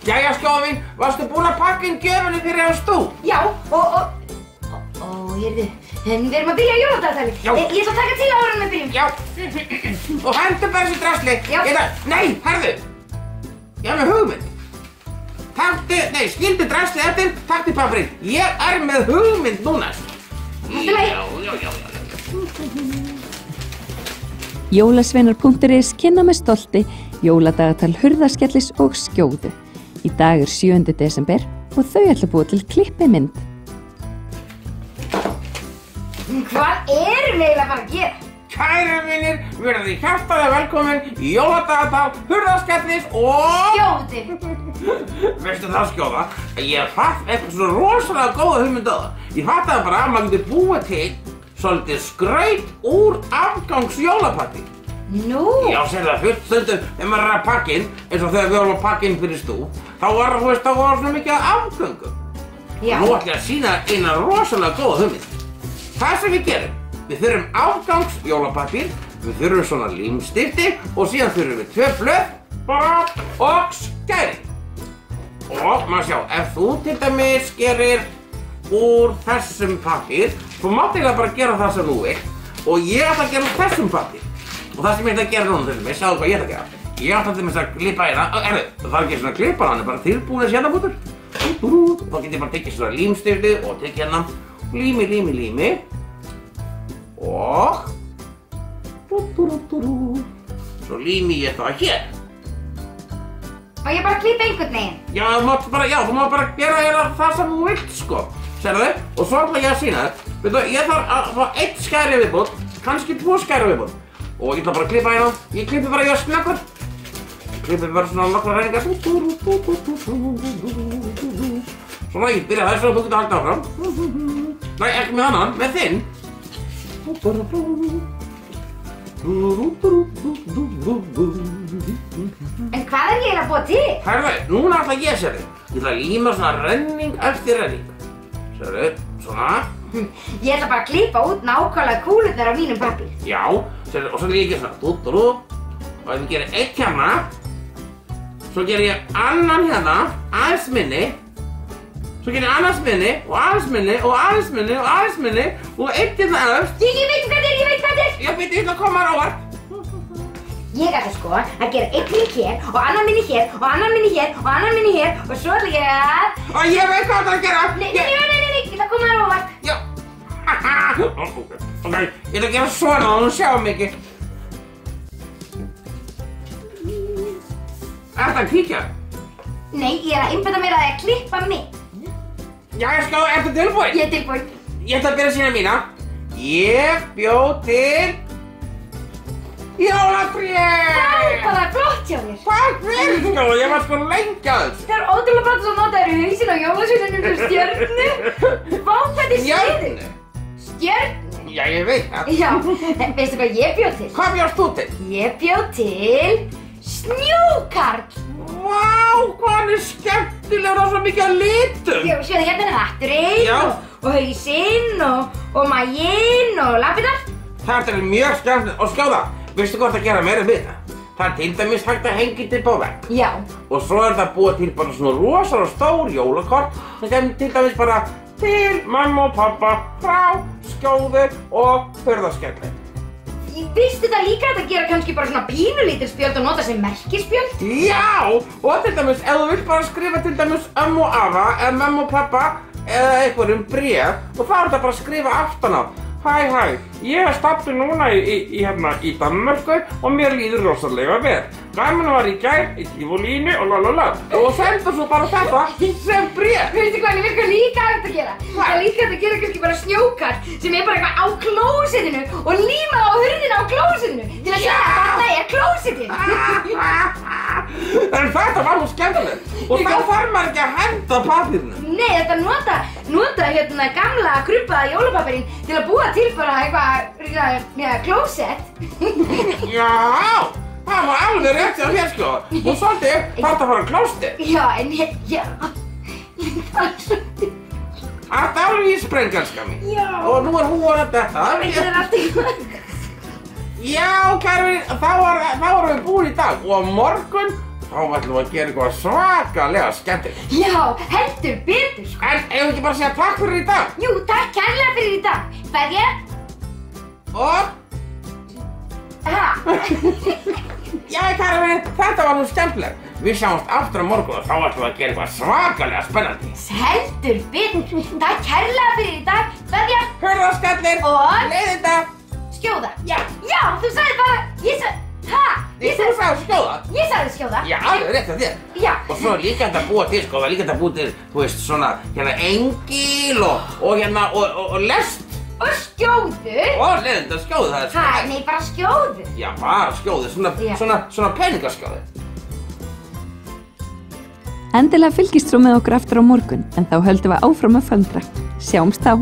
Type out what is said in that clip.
Jæja, skjóða mín, varstu búin að pakka inn gjöfunni fyrir hans þú? Já, heyrðu, við erum að byrja á jóladagatalið. Já. Ég ætla að taka til áður en við byrjum. Já, og hendur bara þessu drasli. Já. Nei, herðu, ég hef með hugmynd. Skildu draslið eftir, taktu pappírinn. Ég með hugmynd núna. Allt í lagi. Já. Jólasveinar.is kynna með stolti jóladagatal Hurðaskellis og Skjóðu. Í dag 7. desember og þau ætla að búa til klippimynd. Hvað erum við eiginlega að fara að gera? Kæru mínir, verðið þið hjartalega velkomin í jóladagatal Hurðaskellis og... Skjóðu. Veistu það, Skjóða, ég fatt eitthvað svo rosalega góða hugmynd á það. Ég fattaði bara að maður getur búið til svolítið skraut úr afgangsjólapartí. Nú? Já, sér það, fyrst stundum þegar maður að pakka inn, eins og þegar við vorum að pakka inn fyrir stúf, þá var svona mikið af afgöngum. Já. Nú ætla ég að sýna eina rosalega góða hugmynd. Það sem við gerum, við þurfum afgangsjólapappír, við þurfum svona límstifti og síðan þurfum við 2 blöð og skæri. Og maður sjá, ef þú til dæmis gerir úr þessum pappír, þú mátt eiginlega bara gera það sem þú vilt og ég ætla að gera úr þessum pappír. Og það sem ég ætla að gera núna til dæmis, sjáðu hvað ég ætla að gera. Ég ætla til dæmis að klippa hérna, það er ekki svona klippa, hann er bara tilbúin að sérnabútur. Þá get ég bara tekið svona límstifti og tekið hérna lími og svo lími ég það hér. Og ég bara að klippa einhvern veginn. Já, þú mátt bara gera það sem þú vilt, sko. Sérðu? Og svo ætla ég að sýna þér. Veitu, ég þarf að fá 1 skæri viðbót, kannski 2 skæri viðbót. Og ég ætla bara að klippa hérna. Ég klippi bara ég snöggur. Ég klippi bara svona nokkra ræningar. Svona, ég byrja þessu og þú getur haldið áfram. Nei, ekki með annan, með þinn. En hvað er ég að búa til? Herðu, núna ætla ég að sér þig. Ég ætla að líma svona renning eftir renning. Sérðu, svona. Ég ætla bara að klippa út nákvæmlega kúlurnar á mínum pappír. Já, sérðu, og svo ger ég ekki svona. Og ef ég gerir 1 hérna, svo ger ég annan hérna, aðeins minni. Svo ger ég annars minni, og aðeins minni, og aðeins minni, og aðeins minni, og 1 hérna efst. Ég veit hvað þetta er. Já, bíddu, ég ætla að koma þér á óvart. Ég ætla sko að gera 1 minni hér, og annan minni hér, og annan minni hér, og annan minni hér, og svo ætla ég að... Og ég veit hvað það að gera. Nei, ég ætla að koma þér á óvart. Já. Ok, ég ætla að gera svona og þú sjáum ekki. Ertu að kíkja? Nei, ég er að einbeita mér að klippa mig. Jæja, Skjóða, ertu tilbúin? Ég er tilbúin. Ég ætla að byrja að sýna mína. Ég bjó til jólabréf! Það er flott hjá þér. Takk fyrir, Skjóða, ég var sko lengi að þessu. Það er ótrúlega flott að nota þér hausinn á jólasveinunum fyrir stjörnu. Vá, þetta er sniðugt. Stjörnu? Já, ég veit það. Já, en veistu hvað ég bjó til? Hvað bjóst þú til? Ég bjó til snjókarl. Vá, hvað hann er skemmtilegur og svo mikið að litum. Já, sjáðu, hérna er hatturinn og hausinn og maginn og lappirnar. Þetta er mjög skemmtilegt. Og Skjóða, veistu hvað það gera meira við það? Það er til dæmis hægt að hengja þetta upp á vegg. Já. Og svo er það búið til bara svona rosalega stór jólakort sem kemur til dæmis bara til mamma og pappa frá Skjóðu og Hurðaskelli. Vistu það líka að gera kannski bara svona pínulítil spjöld og nota sem merkispjöld? Já! Og til dæmis, ef þú vilt bara skrifa til dæmis ömmu og afa eða mömmu og pappa eða einhverjum bréf og þá er þetta bara að skrifa aftan á. Hæ, ég er staddur núna í Danmörku og mér líður rosalega vel. Gaman var í gær í Tívolínu og lalala. Og sendur svo bara þetta sem bréf. Veistu hvað, ég veit hvað líka hægt að gera? Það er líka hægt að gera kannski bara snjókarl sem er bara eitthvað á klósettinu og líma það á hurðina á klósettinu til að segja að þarna er klósettin. En þetta var nú skemmtilegt. Og þá þarf maður ekki að henda pappírnum. Nei, þetta nota gamla krubbaða jólapappírinn til að búa til bara eitthvað klósett. Já, það var alveg rétt hjá þér, Skjóða. Og svolítið þarf þetta að fara á klósettið. Já, en já, það er svolítið. Það er alveg í spreng, elskar mín. Já. Og nú er hún að þetta. Það er allt í hvað. Já, kæru, þá erum við búin í dag. Og á morgun þá ætlum við að gera eitthvað svakalega skemmtilegt. Já, heldur betur, sko. En eigum við ekki bara að segja takk fyrir í dag? Jú, takk kærlega fyrir í dag. Kveðja. Og? Ha. Jæja, kæra vinir, þetta var nú skemmtilegt. Við sjáumst aftur á morgun og þá ætlum við að gera eitthvað svakalega spennandi. Heldur betur. Takk kærlega fyrir í dag. Kveðja. Hurðaskellir. Og? Leiðinda. Skjóða. Já. Já, þú sagði bara, Þú sagði skjóða. Ég sagði skjóða. Já, alveg rétt að þér. Já. Og svo er líka hægt að búa til, sko, það er líka hægt að búa til, þú veist, svona, hérna, engil og hérna, og lest. Og skjóðu. Og leiðinda skjóðu, það er Ha, nei, bara skjóðu. Já, bara skjóðu, Já. svona peningaskjóðu. Endilega fylgist svo með okkur aftur á morgun en þá höldum við áfram að föndra. Sjáumst þá!